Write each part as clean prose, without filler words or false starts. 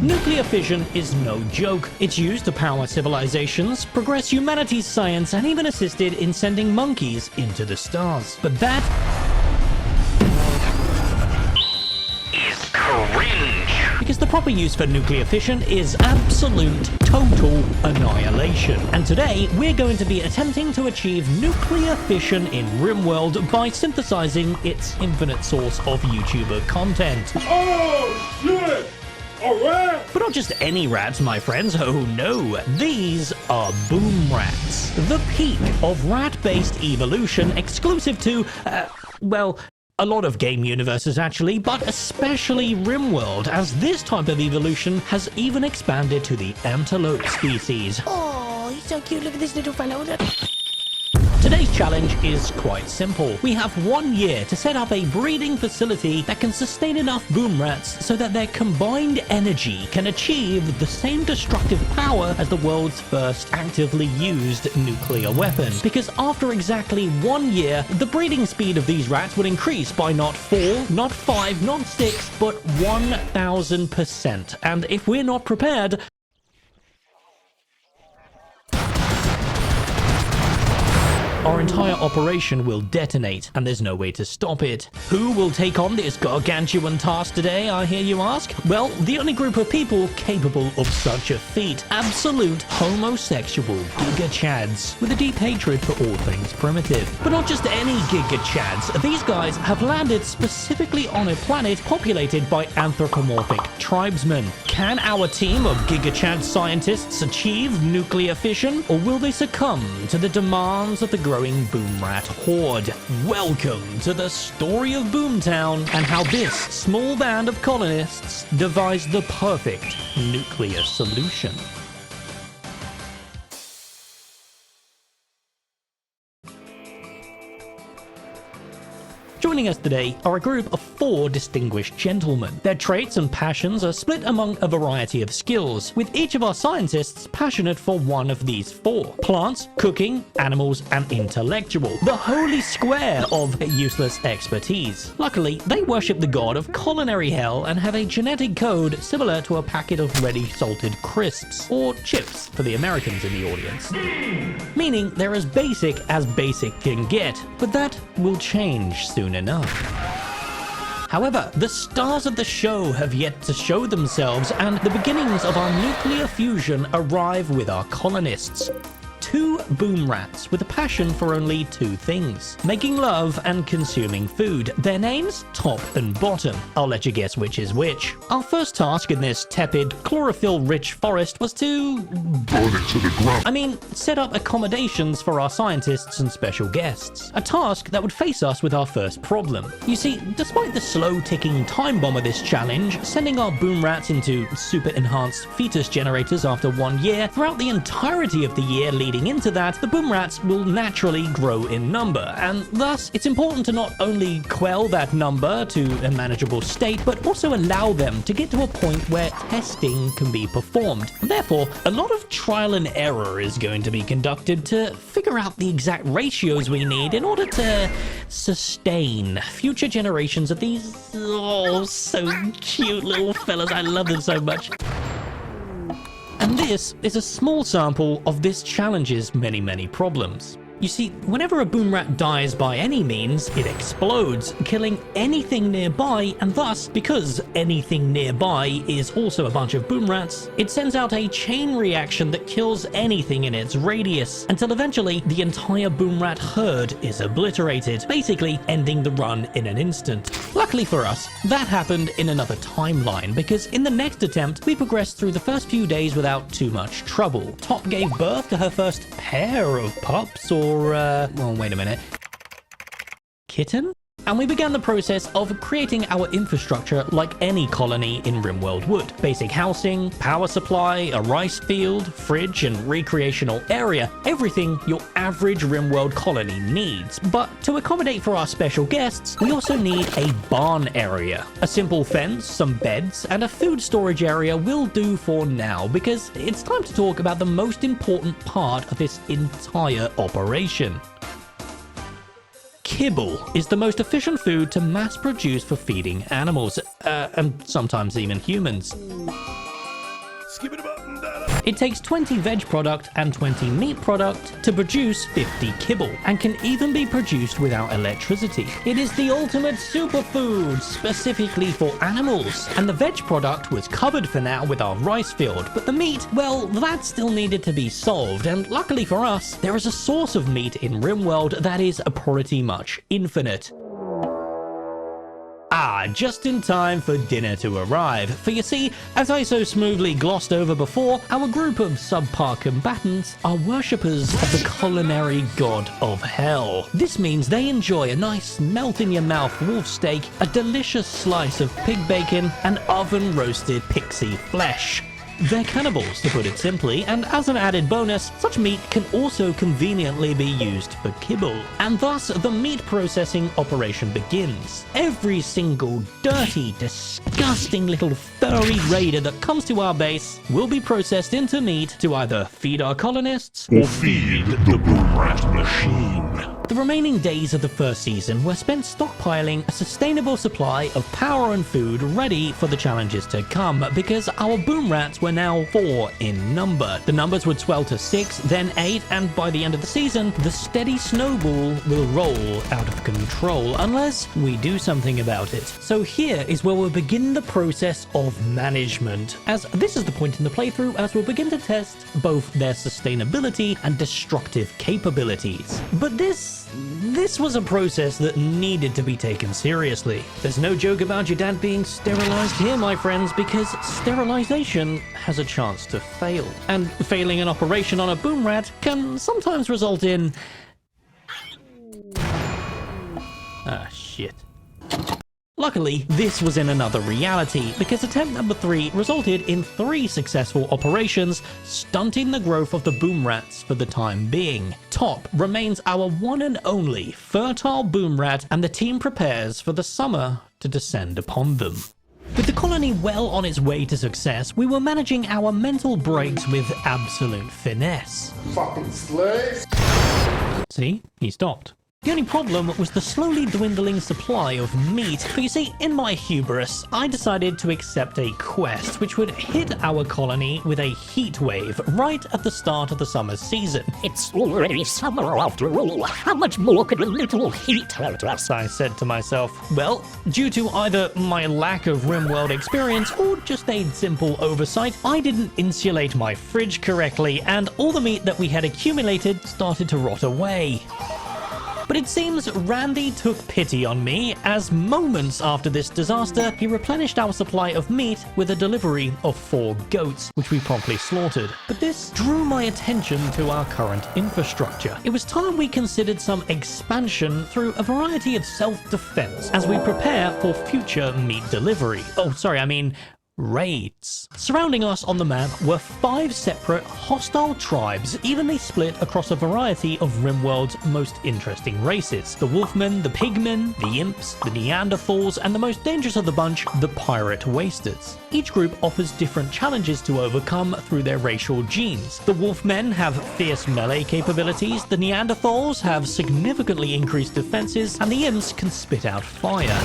Nuclear fission is no joke. It's used to power civilizations, progress humanity's science, and even assisted in sending monkeys into the stars. But that is cringe. Because the proper use for nuclear fission is absolute, total annihilation. And today, we're going to be attempting to achieve nuclear fission in Rimworld by synthesizing its infinite source of YouTuber content. Oh, shit! Alright! But not just any rats, my friends. Oh no, these are Boomrats. The peak of rat-based evolution exclusive to, well, a lot of game universes actually, but especially Rimworld, as this type of evolution has even expanded to the antelope species. Oh, he's so cute. Look at this little fellow. Today's challenge is quite simple. We have 1 year to set up a breeding facility that can sustain enough Boomrats so that their combined energy can achieve the same destructive power as the world's first actively used nuclear weapon. Because after exactly 1 year, the breeding speed of these rats would increase by not 4, not 5, not 6, but 1000%. And if we're not prepared, our entire operation will detonate, and there's no way to stop it. Who will take on this gargantuan task today, I hear you ask? Well, the only group of people capable of such a feat. Absolute homosexual giga-chads with a deep hatred for all things primitive. But not just any giga-chads. These guys have landed specifically on a planet populated by anthropomorphic tribesmen. Can our team of giga-chad scientists achieve nuclear fission, or will they succumb to the demands of the growing Boomrat horde? Welcome to the story of Boomtown and how this small band of colonists devised the perfect nuclear solution. Joining us today are a group of 4 distinguished gentlemen. Their traits and passions are split among a variety of skills, with each of our scientists passionate for one of these 4. Plants, cooking, animals, and intellectual. The holy square of useless expertise. Luckily, they worship the god of culinary hell and have a genetic code similar to a packet of ready salted crisps, or chips for the Americans in the audience. Meaning they're as basic can get, but that will change soon enough. However, the stars of the show have yet to show themselves, and the beginnings of our nuclear fusion arrive with our colonists. 2 Boomrats with a passion for only 2 things: making love and consuming food. Their names? Top and Bottom. I'll let you guess which is which. Our first task in this tepid, chlorophyll-rich forest was to Burn it to the ground. I mean, set up accommodations for our scientists and special guests. A task that would face us with our first problem. You see, despite the slow-ticking time bomb of this challenge, sending our Boomrats into super-enhanced fetus generators after 1 year, throughout the entirety of the year leading into that, the Boomrats will naturally grow in number, and thus it's important to not only quell that number to a manageable state, but also allow them to get to a point where testing can be performed. Therefore, a lot of trial and error is going to be conducted to figure out the exact ratios we need in order to sustain future generations of these, oh, so cute little fellas. I love them so much. And this is a small sample of this challenge's many problems. You see, whenever a Boomrat dies by any means, it explodes, killing anything nearby, and thus, because anything nearby is also a bunch of Boomrats, it sends out a chain reaction that kills anything in its radius, until eventually the entire Boomrat herd is obliterated, basically ending the run in an instant. Luckily for us, that happened in another timeline, because in the next attempt, we progressed through the first few days without too much trouble. Top gave birth to her first pair of pups, or well, wait a minute. Kitten? And we began the process of creating our infrastructure like any colony in Rimworld would. Basic housing, power supply, a rice field, fridge, and recreational area. Everything your average Rimworld colony needs. But to accommodate for our special guests, we also need a barn area. A simple fence, some beds, and a food storage area will do for now, because it's time to talk about the most important part of this entire operation. Kibble is the most efficient food to mass produce for feeding animals, and sometimes even humans. It takes 20 veg product and 20 meat product to produce 50 kibble, and can even be produced without electricity. It is the ultimate superfood, specifically for animals. And the veg product was covered for now with our rice field, but the meat, well, that still needed to be solved, and luckily for us, there is a source of meat in Rimworld that is pretty much infinite. Just in time for dinner to arrive, for you see, as I so smoothly glossed over before, our group of subpar combatants are worshippers of the culinary god of hell. This means they enjoy a nice melt-in-your-mouth wolf steak, a delicious slice of pig bacon, and oven-roasted pixie flesh. They're cannibals, to put it simply, and as an added bonus, such meat can also conveniently be used for kibble. And thus, the meat processing operation begins. Every single dirty, disgusting little furry raider that comes to our base will be processed into meat to either feed our colonists Or feed the Boomrat machine. The remaining days of the first season were spent stockpiling a sustainable supply of power and food ready for the challenges to come, because our Boomrats were now 4 in number. The numbers would swell to 6, then 8, and by the end of the season, the steady snowball will roll out of control unless we do something about it. So here is where we'll begin the process of management, as this is the point in the playthrough as we'll begin to test both their sustainability and destructive capabilities. But this was a process that needed to be taken seriously. There's no joke about your dad being sterilized here, my friends, because sterilization has a chance to fail. And failing an operation on a Boomrat can sometimes result in... shit. Luckily, this was in another reality, because attempt number 3 resulted in 3 successful operations, stunting the growth of the Boomrats for the time being. Top remains our one and only fertile Boomrat, and the team prepares for the summer to descend upon them. With the colony well on its way to success, we were managing our mental breaks with absolute finesse. Fucking slaves! See? He stopped. The only problem was the slowly dwindling supply of meat, but you see, in my hubris, I decided to accept a quest which would hit our colony with a heat wave right at the start of the summer season. It's already summer after all. How much more could a little heat hurt us? I said to myself. Well, due to either my lack of Rimworld experience or just a simple oversight, I didn't insulate my fridge correctly, and all the meat that we had accumulated started to rot away. But it seems Randy took pity on me, as moments after this disaster, he replenished our supply of meat with a delivery of 4 goats, which we promptly slaughtered. But this drew my attention to our current infrastructure. It was time we considered some expansion through a variety of self-defense as we prepare for future meat delivery. Raids. Surrounding us on the map were 5 separate hostile tribes, evenly split across a variety of Rimworld's most interesting races. The Wolfmen, the Pigmen, the Imps, the Neanderthals, and the most dangerous of the bunch, the Pirate Wasters. Each group offers different challenges to overcome through their racial genes. The Wolfmen have fierce melee capabilities, the Neanderthals have significantly increased defenses, and the Imps can spit out fire.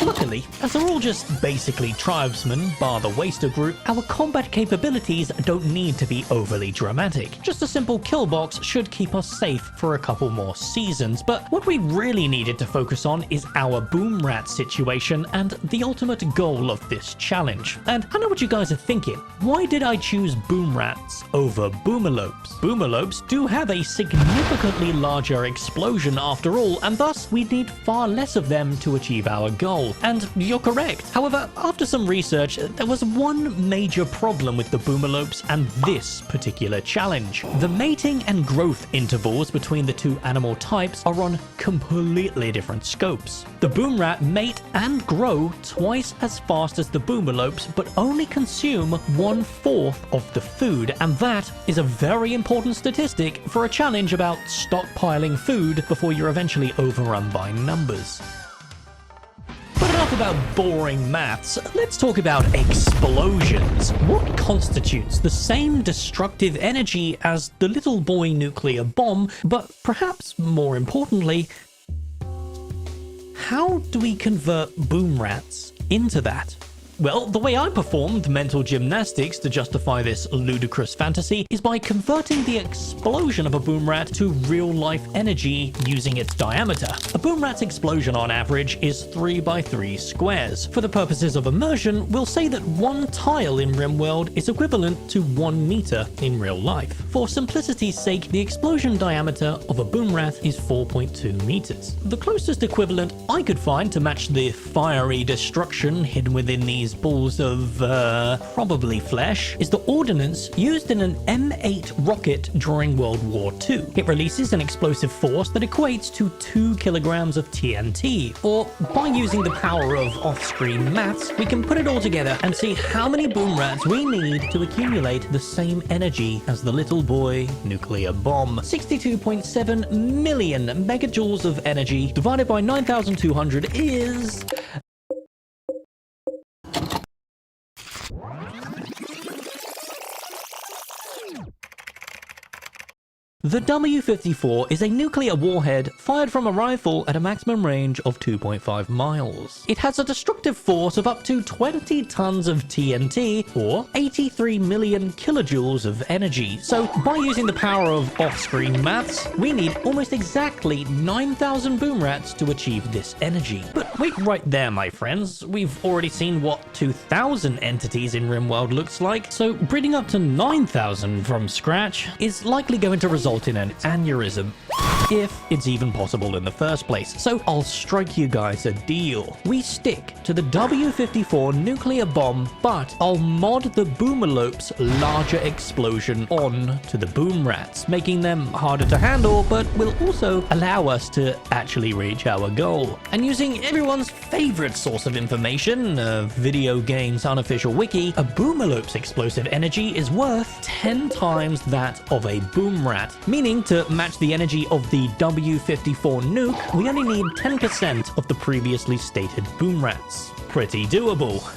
Luckily, as they're all just basically tribesmen, bar the Waster group, our combat capabilities don't need to be overly dramatic. Just a simple kill box should keep us safe for a couple more seasons, but what we really needed to focus on is our Boomrat situation and the ultimate goal of this challenge. And I know what you guys are thinking. Why did I choose Boomrats over Boomalopes? Boomalopes do have a significantly larger explosion after all, and thus we need far less of them to achieve our goal. And you're correct. However, after some research, there was one major problem with the Boomalopes and this particular challenge. The mating and growth intervals between the 2 animal types are on completely different scopes. The Boomrat mate and grow twice as fast as the Boomalopes, but only consume 1/4 of the food, and that is a very important statistic for a challenge about stockpiling food before you're eventually overrun by numbers. But enough about boring maths, let's talk about explosions. What constitutes the same destructive energy as the little boy nuclear bomb, but perhaps more importantly, how do we convert Boomrats into that? Well, the way I performed mental gymnastics to justify this ludicrous fantasy is by converting the explosion of a Boomrat to real-life energy using its diameter. A Boomrat's explosion on average is 3 by 3 squares. For the purposes of immersion, we'll say that one tile in Rimworld is equivalent to 1 meter in real life. For simplicity's sake, the explosion diameter of a Boomrat is 4.2 meters. The closest equivalent I could find to match the fiery destruction hidden within these balls of, probably flesh, is the ordnance used in an M8 rocket during World War II. It releases an explosive force that equates to 2 kilograms of TNT, or by using the power of off-screen maths, we can put it all together and see how many Boomrats we need to accumulate the same energy as the little boy nuclear bomb. 62.7 million megajoules of energy divided by 9,200 is... The W-54 is a nuclear warhead fired from a rifle at a maximum range of 2.5 miles. It has a destructive force of up to 20 tons of TNT, or 83 million kilojoules of energy. So, by using the power of off-screen maths, we need almost exactly 9,000 Boomrats to achieve this energy. But wait right there, my friends. We've already seen what 2,000 entities in Rimworld looks like, so breeding up to 9,000 from scratch is likely going to result in an aneurysm, if it's even possible in the first place. So I'll strike you guys a deal. We stick to the W-54 nuclear bomb, but I'll mod the Boomerlope's larger explosion on to the Boomrats, making them harder to handle, but will also allow us to actually reach our goal. And using everyone's favorite source of information, a video game's unofficial wiki, a Boomerlope's explosive energy is worth 10 times that of a Boomrat. Meaning, to match the energy of the W-54 nuke, we only need 10% of the previously stated Boomrats. Pretty doable.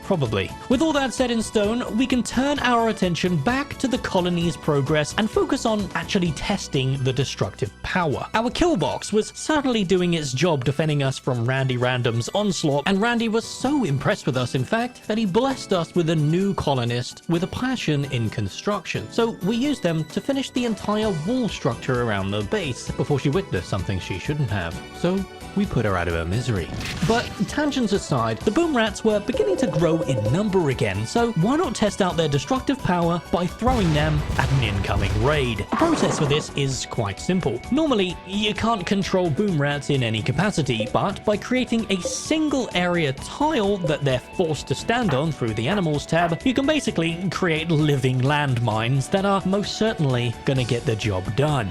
Probably. With all that set in stone, we can turn our attention back to the colony's progress and focus on actually testing the destructive power. Our kill box was certainly doing its job defending us from Randy Random's onslaught, and Randy was so impressed with us, in fact, that he blessed us with a new colonist with a passion in construction. So we used them to finish the entire wall structure around the base before she witnessed something she shouldn't have. So we put her out of her misery. But tangents aside, the Boomrats were beginning to grow in number again, so why not test out their destructive power by throwing them at an incoming raid? The process for this is quite simple. Normally, you can't control Boomrats in any capacity, but by creating a single area tile that they're forced to stand on through the Animals tab, you can basically create living landmines that are most certainly gonna get the job done.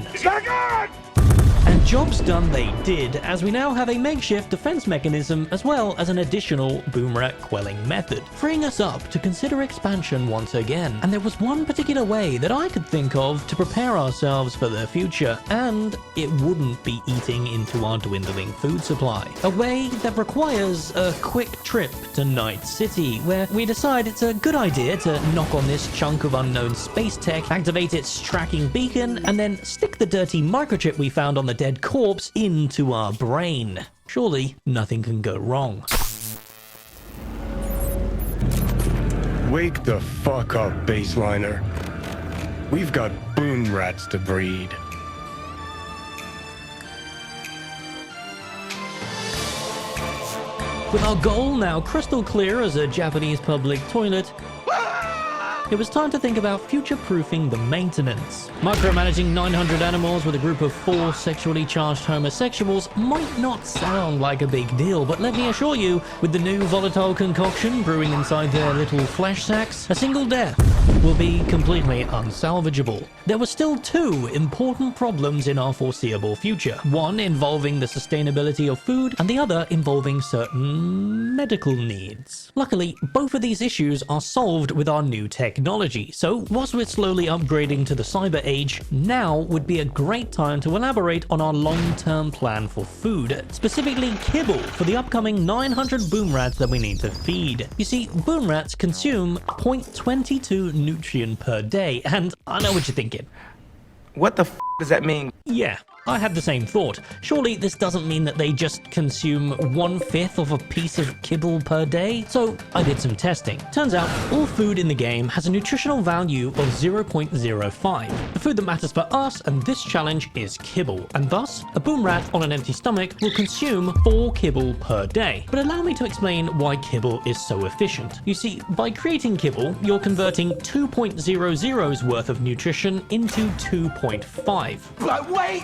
And jobs done they did, as we now have a makeshift defense mechanism as well as an additional Boomrat quelling method, freeing us up to consider expansion once again. And there was one particular way that I could think of to prepare ourselves for the future, and it wouldn't be eating into our dwindling food supply. A way that requires a quick trip to Night City, where we decide it's a good idea to knock on this chunk of unknown space tech, activate its tracking beacon, and then stick the dirty microchip we found on the dead corpse into our brain. Surely nothing can go wrong. Wake the fuck up, baseliner. We've got Boomrats to breed. With our goal now crystal clear as a Japanese public toilet, it was time to think about future-proofing the maintenance. Micromanaging 900 animals with a group of 4 sexually charged homosexuals might not sound like a big deal, but let me assure you, with the new volatile concoction brewing inside their little flesh sacks, a single death will be completely unsalvageable. There were still 2 important problems in our foreseeable future. One involving the sustainability of food, and the other involving certain medical needs. Luckily, both of these issues are solved with our new technology, so whilst we're slowly upgrading to the cyber age, now would be a great time to elaborate on our long-term plan for food, specifically kibble for the upcoming 900 Boomrats that we need to feed. You see, Boomrats consume 0.22 nutrient per day, and I know what you're thinking. What the f does that mean? Yeah, I had the same thought. Surely this doesn't mean that they just consume 1/5 of a piece of kibble per day? So I did some testing. Turns out all food in the game has a nutritional value of 0.05. The food that matters for us and this challenge is kibble, and thus a Boomrat on an empty stomach will consume 4 kibble per day. But allow me to explain why kibble is so efficient. You see, by creating kibble, you're converting 2.00's worth of nutrition into 2.5. But wait!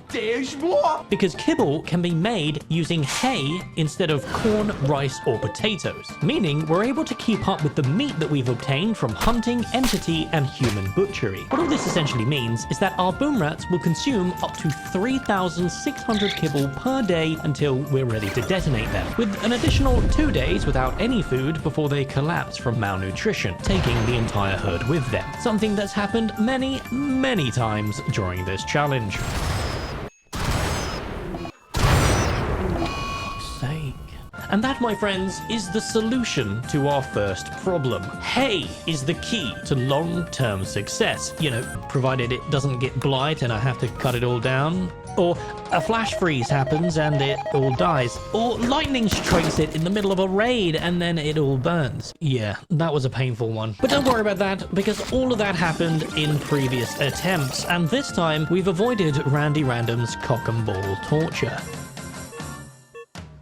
There's more! Because kibble can be made using hay instead of corn, rice, or potatoes, meaning we're able to keep up with the meat that we've obtained from hunting, entity, and human butchery. What all this essentially means is that our Boomrats will consume up to 3,600 kibble per day until we're ready to detonate them, with an additional 2 days without any food before they collapse from malnutrition, taking the entire herd with them. Something that's happened many, many times during this challenge. And that, my friends, is the solution to our first problem. Hay is the key to long-term success. You know, provided it doesn't get blight and I have to cut it all down. Or a flash freeze happens and it all dies. Or lightning strikes it in the middle of a raid and then it all burns. Yeah, that was a painful one. But don't worry about that, because all of that happened in previous attempts. And this time, we've avoided Randy Random's cock and ball torture.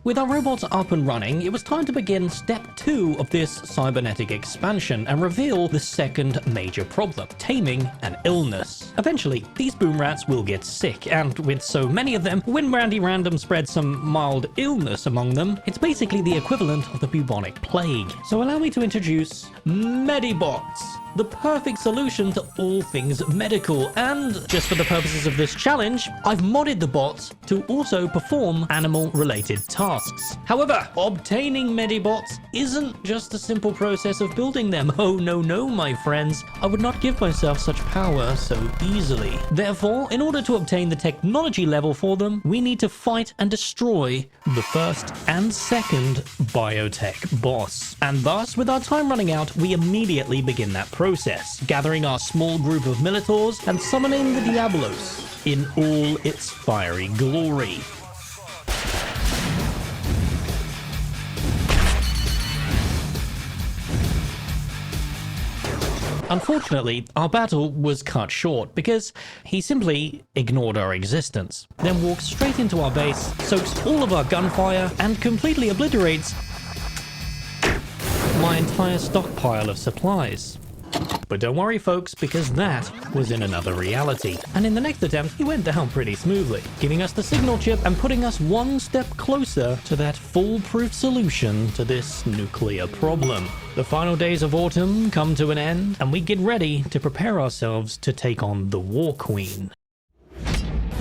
With our robots up and running, it was time to begin step 2 of this cybernetic expansion and reveal the second major problem: taming an illness. Eventually, these Boomrats will get sick, and with so many of them, when Randy Random spreads some mild illness among them, it's basically the equivalent of the bubonic plague. So allow me to introduce Medibots, the perfect solution to all things medical. And just for the purposes of this challenge, I've modded the bots to also perform animal-related tasks. However, obtaining Medibots isn't just a simple process of building them. Oh no, my friends. I would not give myself such power so easily. Therefore, in order to obtain the technology level for them, we need to fight and destroy the first and second biotech boss. And thus, with our time running out, we immediately begin that process, gathering our small group of Militors and summoning the Diablos in all its fiery glory. Unfortunately, our battle was cut short because he simply ignored our existence, then walks straight into our base, soaks all of our gunfire, and completely obliterates my entire stockpile of supplies. But don't worry folks, because that was in another reality. And in the next attempt, he went down pretty smoothly, giving us the signal chip and putting us one step closer to that foolproof solution to this nuclear problem. The final days of autumn come to an end, and we get ready to prepare ourselves to take on the War Queen.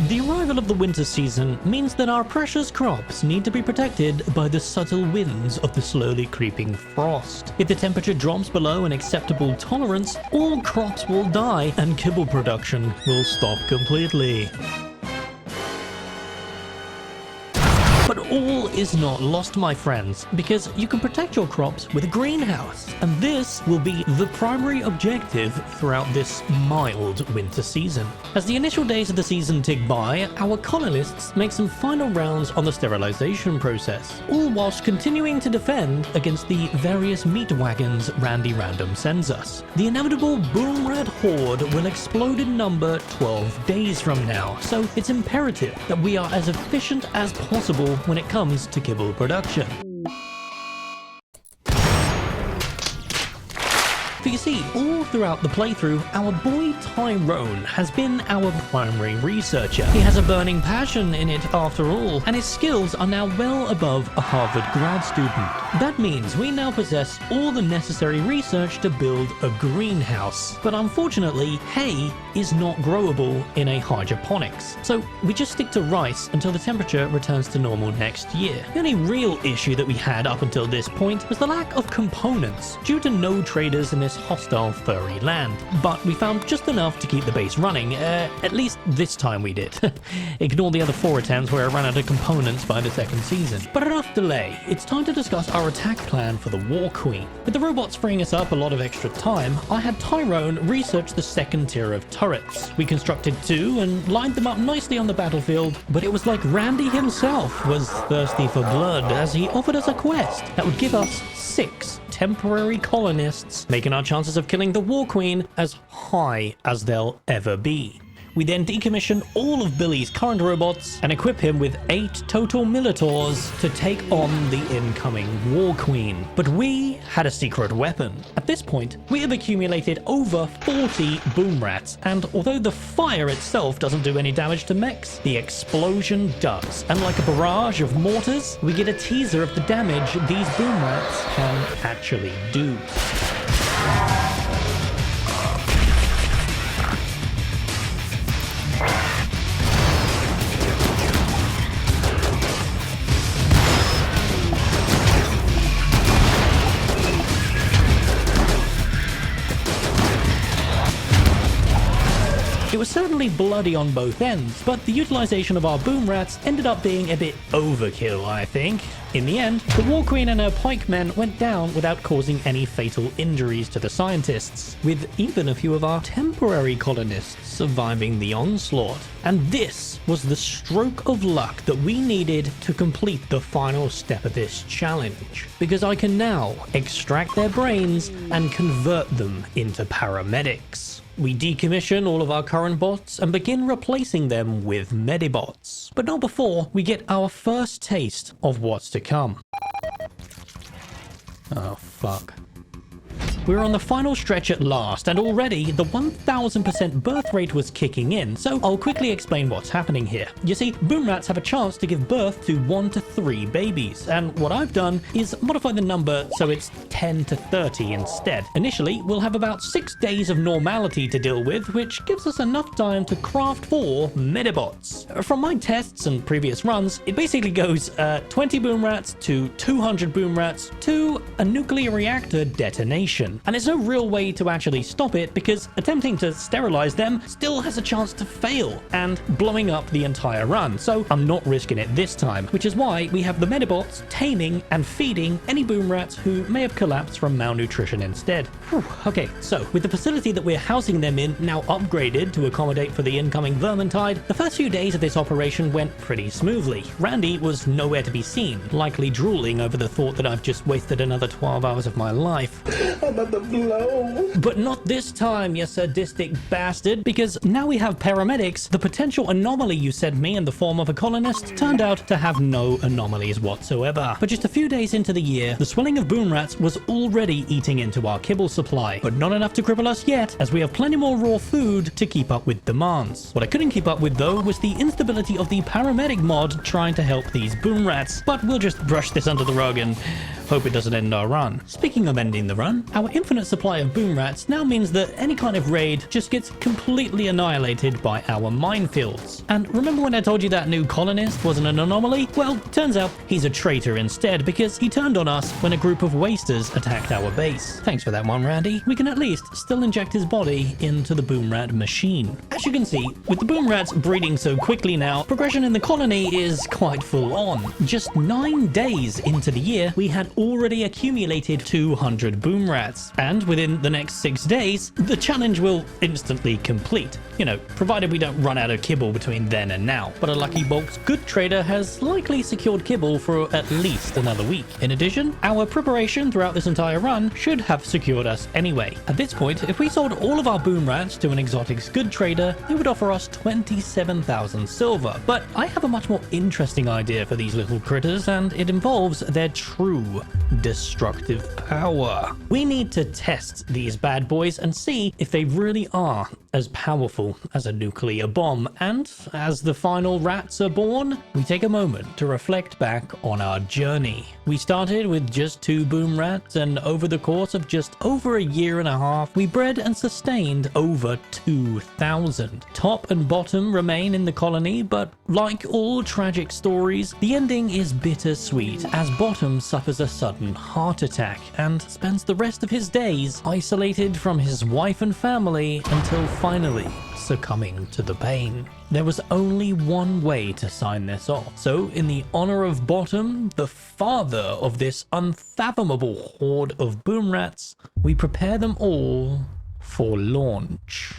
The arrival of the winter season means that our precious crops need to be protected by the subtle winds of the slowly creeping frost. If the temperature drops below an acceptable tolerance, all crops will die and kibble production will stop completely. But all is not lost, my friends, because you can protect your crops with a greenhouse, and this will be the primary objective throughout this mild winter season. As the initial days of the season tick by, our colonists make some final rounds on the sterilization process, all whilst continuing to defend against the various meat wagons Randy Random sends us. The inevitable Boomrat horde will explode in number 12 days from now, so it's imperative that we are as efficient as possible when it comes to kibble production. For you see, all throughout the playthrough, our boy Tyrone has been our primary researcher. He has a burning passion in it after all, and his skills are now well above a Harvard grad student. That means we now possess all the necessary research to build a greenhouse. But unfortunately, hay is not growable in a hydroponics, so we just stick to rice until the temperature returns to normal next year. The only real issue that we had up until this point was the lack of components. Due to no traders in this this hostile furry land. But we found just enough to keep the base running, at least this time we did. Ignore the other 4 attempts where I ran out of components by the 2nd season. But enough delay, it's time to discuss our attack plan for the War Queen. With the robots freeing us up a lot of extra time, I had Tyrone research the 2nd tier of turrets. We constructed 2 and lined them up nicely on the battlefield, but it was like Randy himself was thirsty for blood as he offered us a quest that would give us 6 temporary colonists, making our chances of killing the War Queen as high as they'll ever be. We then decommission all of Billy's current robots and equip him with 8 total Militaurs to take on the incoming War Queen. But we had a secret weapon. At this point, we have accumulated over 40 Boomrats, and although the fire itself doesn't do any damage to mechs, the explosion does. And like a barrage of mortars, we get a teaser of the damage these Boomrats can actually do. It was certainly bloody on both ends, but the utilization of our Boomrats ended up being a bit overkill, I think. In the end, the War Queen and her pikemen went down without causing any fatal injuries to the scientists, with even a few of our temporary colonists surviving the onslaught. And this was the stroke of luck that we needed to complete the final step of this challenge, because I can now extract their brains and convert them into paramedics. We decommission all of our current bots and begin replacing them with Medibots. But not before we get our first taste of what's to come. Oh, fuck. We were on the final stretch at last, and already the 1000% birth rate was kicking in, so I'll quickly explain what's happening here. You see, Boomrats have a chance to give birth to 1 to 3 babies, and what I've done is modify the number so it's 10 to 30 instead. Initially, we'll have about 6 days of normality to deal with, which gives us enough time to craft 4 Medibots. From my tests and previous runs, it basically goes 20 Boomrats to 200 Boomrats to a nuclear reactor detonation. And there's no real way to actually stop it because attempting to sterilize them still has a chance to fail and blowing up the entire run. So I'm not risking it this time, which is why we have the Medibots taming and feeding any Boomrats who may have collapsed from malnutrition instead. Whew. Okay, so with the facility that we're housing them in now upgraded to accommodate for the incoming Vermintide, the first few days of this operation went pretty smoothly. Randy was nowhere to be seen, likely drooling over the thought that I've just wasted another 12 hours of my life. But not this time, you sadistic bastard, because now we have paramedics. The potential anomaly you sent me in the form of a colonist turned out to have no anomalies whatsoever. But just a few days into the year, the swelling of Boomrats was already eating into our kibble supply, but not enough to cripple us yet, as we have plenty more raw food to keep up with demands. What I couldn't keep up with though was the instability of the paramedic mod trying to help these Boomrats, but we'll just brush this under the rug and hope it doesn't end our run. Speaking of ending the run, our infinite supply of Boomrats now means that any kind of raid just gets completely annihilated by our minefields. And remember when I told you that new colonist wasn't an anomaly? Well, turns out he's a traitor instead, because he turned on us when a group of wasters attacked our base. Thanks for that one, Randy. We can at least still inject his body into the Boomrat machine. As you can see, with the Boomrats breeding so quickly now, progression in the colony is quite full on. Just 9 days into the year, we had already accumulated 200 Boomrats, and within the next 6 days, the challenge will instantly complete. You know, provided we don't run out of kibble between then and now. But a lucky Bulk's good trader has likely secured kibble for at least another week. In addition, our preparation throughout this entire run should have secured us anyway. At this point, if we sold all of our Boomrats to an exotics good trader, it would offer us 27,000 silver. But I have a much more interesting idea for these little critters, and it involves their true destructive power. We need to test these bad boys and see if they really are as powerful as a nuclear bomb, and as the final rats are born, we take a moment to reflect back on our journey. We started with just 2 boom rats, and over the course of just over a year and a half, we bred and sustained over 2,000. Top and bottom remain in the colony, but like all tragic stories, the ending is bittersweet as Bottom suffers a sudden heart attack and spends the rest of his days isolated from his wife and family until finally succumbing to the pain. There was only one way to sign this off, so in the honor of Bottom, the father of this unfathomable horde of boom rats, we prepare them all for launch.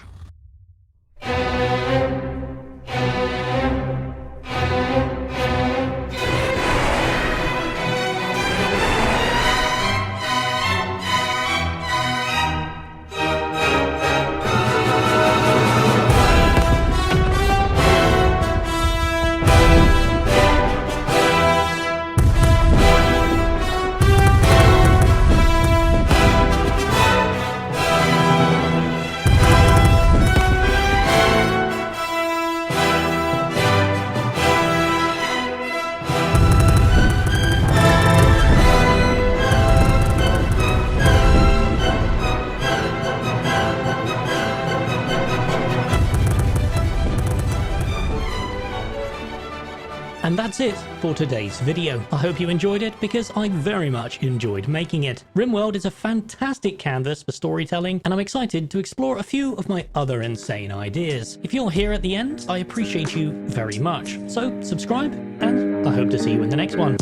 And that's it for today's video. I hope you enjoyed it because I very much enjoyed making it. Rimworld is a fantastic canvas for storytelling, and I'm excited to explore a few of my other insane ideas. If you're here at the end, I appreciate you very much. So subscribe, and I hope to see you in the next one.